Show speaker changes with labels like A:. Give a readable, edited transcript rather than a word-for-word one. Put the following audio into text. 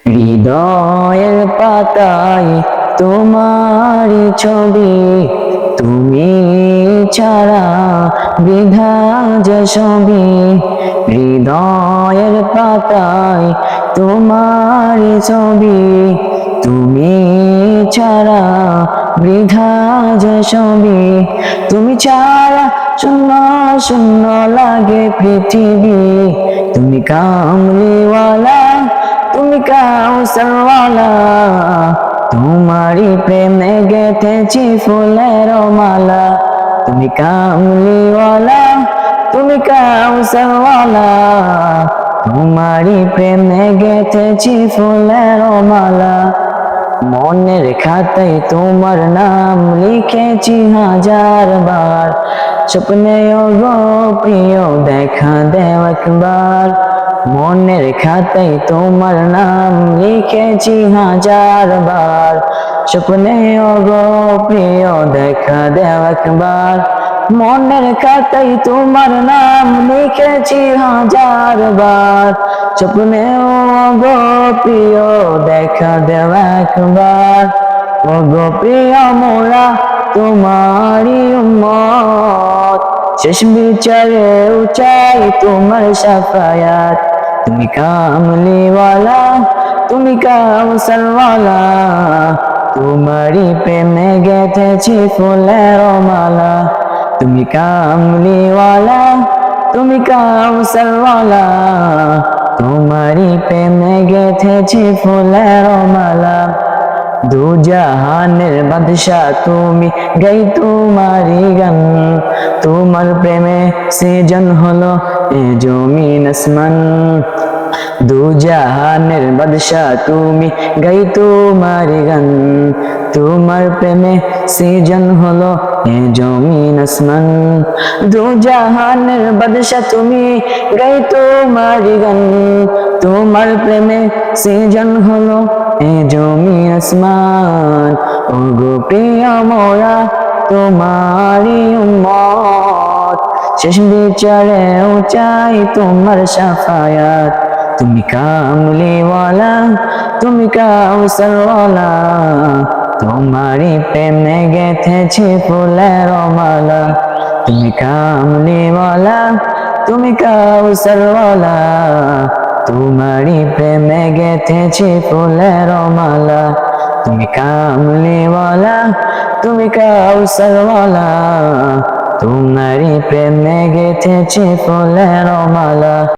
A: হৃদয়ের পাতায় তোমারই ছবি, তুমি ছাড়া বৃথা যে ছবি। হৃদয়ের পাতায় তোমারই ছবি, তুমি ছাড়া বৃথা যে ছবি। তুমি ছাড়া শূন্য শূন্য লাগে পৃথিবী। তুমি কামলিওয়ালা, তুমি কাউসারওয়ালা, তোমারই প্রেমে গেঁথেছি ফুলের মালা। তুমি কামলিওয়ালা, তুমি কাউসারওয়ালা, তোমারই প্রেমে গেঁথেছি ফুলের মালা। মনের খাতায় তোমার নাম লিখেছি হাজার বার, স্বপ্নেও গো প্রিয় দেখা দেও একবার। মনের খাতায় তোমার নাম লিখেছি হাজার বার, স্বপ্নেও গো প্রিয় দেখা দেও একবার। মনের খাতায় তোমার নাম লিখেছি হাজার বার, স্বপ্নেও গো প্রিয় দেখা দেও একবার। ও গো প্রিয় মোরা তোমারই উম্মত, শেষ বিচারেও চাই তোমার শাফায়াত। তুমি কামলিওয়ালা, তুমি কাউসারওয়ালা, তোমারই প্রেমে গেঁথেছি ফুলের মালা। তুমি কামলিওয়ালা, তুমি কাউসারওয়ালা, তোমারই প্রেমে গেঁথেছি ফুলের মালা। দু জাহানের বাদশা তুমি, গাই তোমারই গান। তোমার প্রেমে সৃজন হলো এ জমিন আসমান। দু জাহানের বাদশা তুমি, গাই তোমারই গান। তোমার প্রেমে সৃজন হলো এ জমিন আসমান। দু জাহানের বাদশা তুমি, গাই তোমারই গান। তোমার প্রেমে সৃজন হলো এ জমিন আসমান। ও গো প্রিয় মোরা তোমারই উম্মত, শেষ বিচারেও চাই তোমার শাফায়াত। তুমি কামলিওয়ালা, তুমি কাউসারওয়ালা, তোমারই প্রেমে গেঁথেছি ফুলের মালা। তুমি কামলিওয়ালা, তুমি কাউসারওয়ালা, তোমারই প্রেমে গেঁথেছি ফুলের মালা। তুমি কামলিওয়ালা, তুমি কাউসারওয়ালা, তোমারই প্রেমে গেঁথেছি ফুলের মালা।